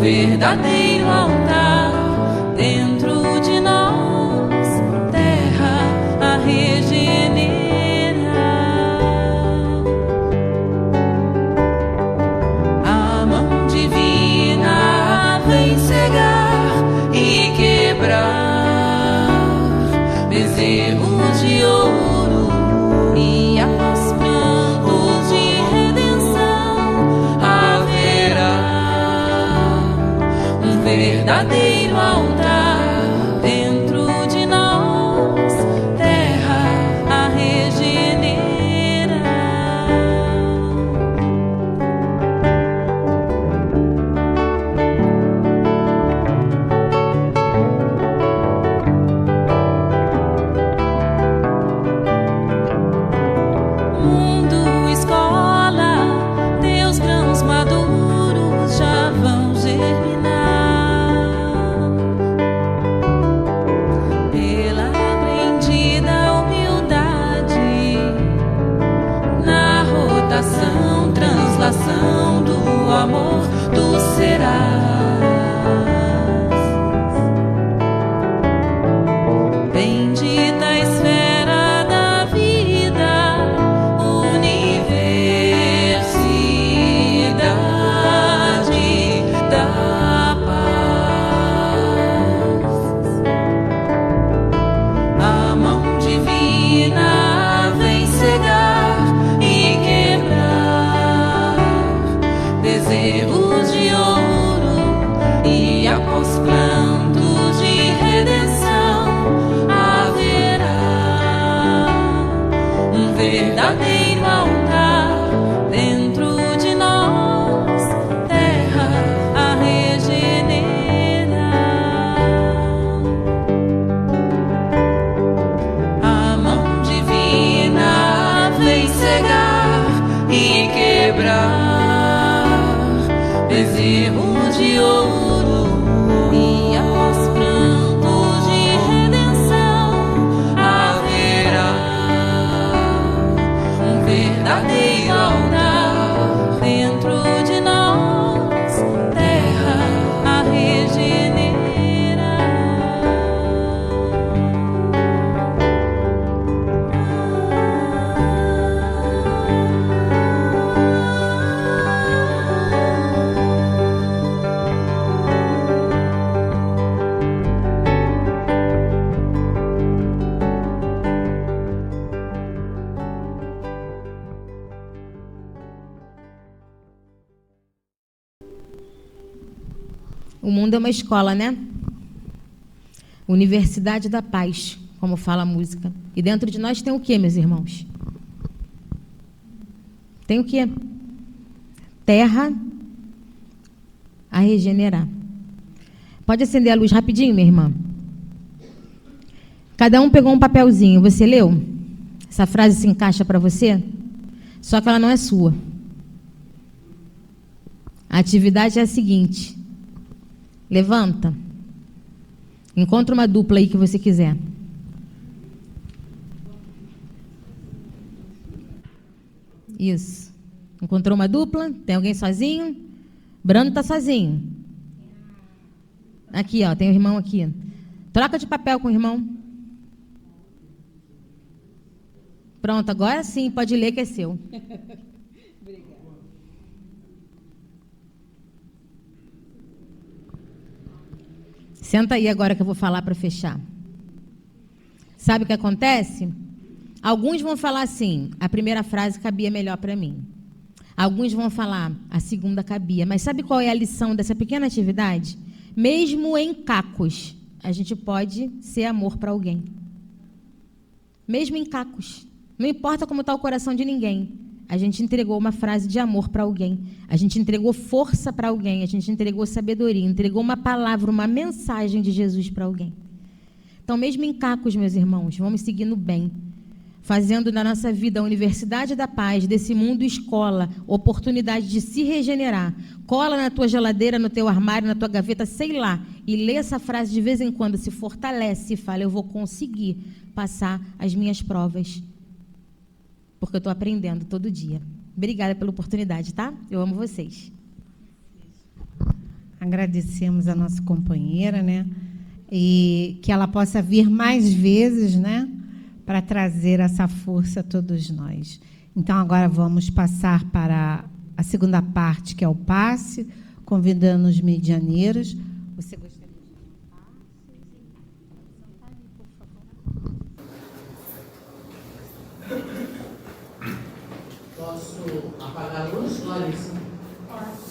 Verdadeiro altar dentro de nós, terra a regenerar. A mão divina vem cegar e quebrar bezerros de ouro e após prantos de redenção haverá verdadeiro altar dentro de nós, terra a regenerar. Mundo, escola, teus grãos maduros já vão germinar. O mundo é uma escola, né? Universidade da Paz, como fala a música. E dentro de nós tem o quê, meus irmãos? Tem o quê? Terra a regenerar. Pode acender a luz rapidinho, minha irmã? Cada um pegou um papelzinho. Você leu? Essa frase se encaixa para você? Só que ela não é sua. A atividade é a seguinte. Levanta. Encontra uma dupla aí que você quiser. Isso. Encontrou uma dupla? Tem alguém sozinho? Brando está sozinho. Aqui, ó, tem o irmão aqui. Troca de papel com o irmão. Pronto, agora sim, pode ler que é seu. Senta aí agora que eu vou falar para fechar. Sabe o que acontece? Alguns vão falar assim, a primeira frase cabia melhor para mim. Alguns vão falar, a segunda cabia. Mas sabe qual é a lição dessa pequena atividade? Mesmo em cacos, a gente pode ser amor para alguém. Mesmo em cacos. Não importa como está o coração de ninguém. A gente entregou uma frase de amor para alguém. A gente entregou força para alguém. A gente entregou sabedoria. Entregou uma palavra, uma mensagem de Jesus para alguém. Então, mesmo em cacos, meus irmãos, vamos seguindo bem. Fazendo na nossa vida a Universidade da Paz, desse mundo escola, oportunidade de se regenerar. Cola na tua geladeira, no teu armário, na tua gaveta, sei lá. E lê essa frase de vez em quando, se fortalece e fala, eu vou conseguir passar as minhas provas. Porque eu estou aprendendo todo dia. Obrigada pela oportunidade, tá? Eu amo vocês. Agradecemos a nossa companheira, né? E que ela possa vir mais vezes, né? Para trazer essa força a todos nós. Então, agora vamos passar para a segunda parte, que é o passe, convidando os medianeiros. Você gostaria de falar? Sentar aí, por favor. Posso apagar a luz, Larissa? Pode.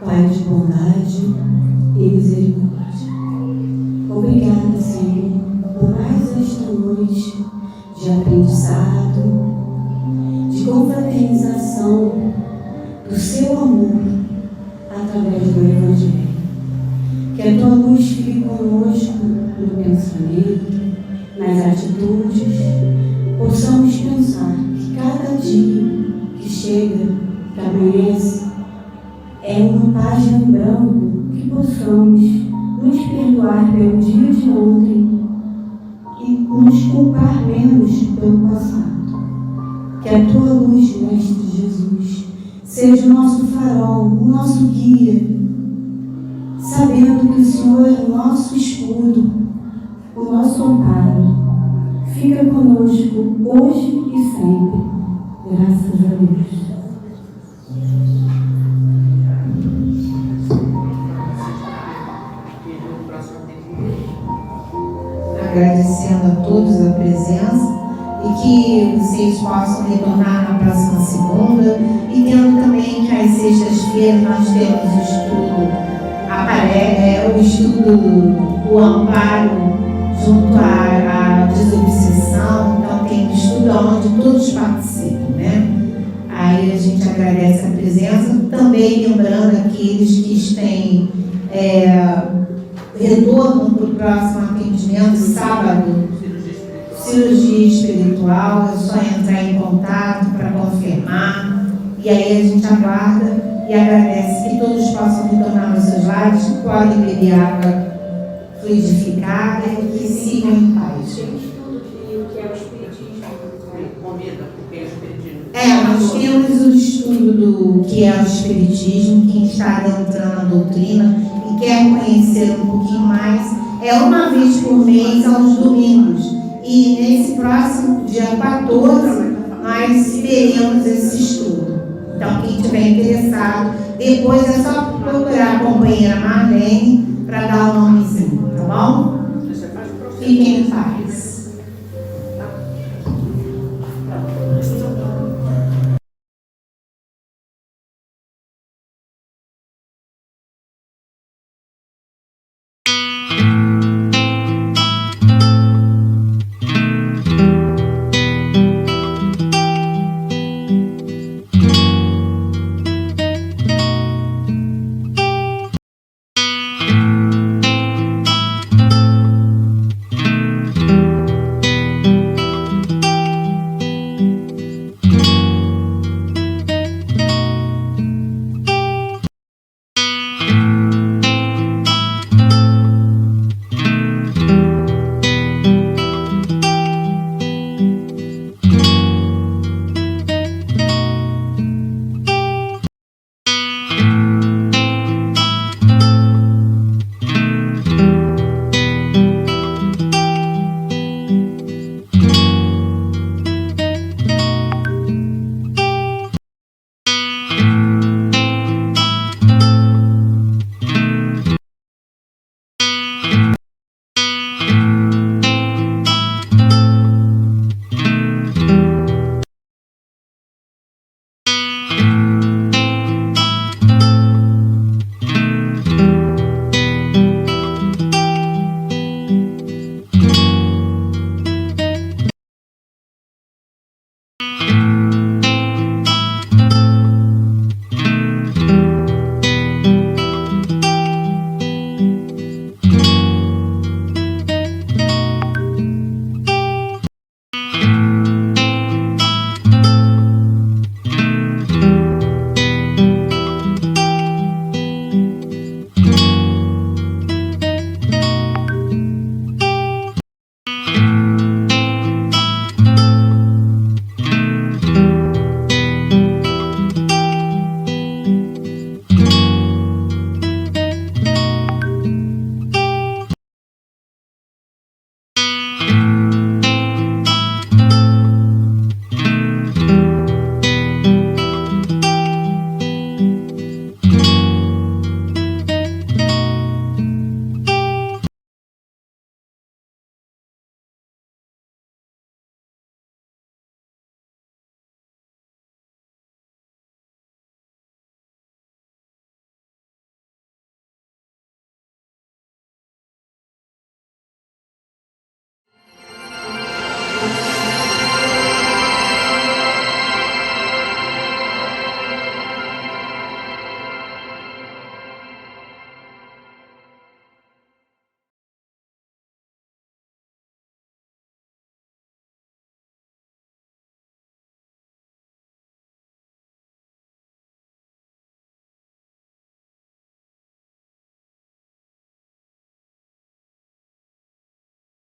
Pai de bondade e misericórdia, obrigada, Senhor, por mais esta noite de aprendizado, de confraternização do seu amor através do Evangelho. Que a tua luz fique conosco no pensamento, nas atitudes, possamos pensar que cada dia que chega, que amanhece, é uma página em branco, que possamos nos perdoar pelo dia de ontem e nos culpar menos pelo passado. Que a tua luz, Mestre Jesus, seja o nosso farol, o nosso guia, sabendo que o Senhor é o nosso escudo, o nosso amparo. Fica conosco hoje e sempre. Graças a Deus. Agradecendo a todos a presença e que vocês possam retornar na próxima segunda e tendo também que às sextas-feiras nós temos o estudo, o amparo junto à desobsessão, então tem um estudo onde todos participam, né? Aí a gente agradece a presença, também lembrando aqueles que têm retorno para o próximo atendimento, sábado, cirurgia espiritual, é só entrar em contato para confirmar, e aí a gente aguarda e agradece que todos possam retornar aos seus lares, podem beber água fluidificada e que sigam em paz. Nós temos o estudo do que é o Espiritismo. Quem está adentrando a doutrina e quer conhecer um pouquinho mais, é uma vez por mês, aos domingos. E nesse próximo dia 14, nós teremos esse estudo. Então, quem estiver interessado, depois é só procurar a companheira Marlene para dar o nomezinho, tá bom? Fiquem em paz.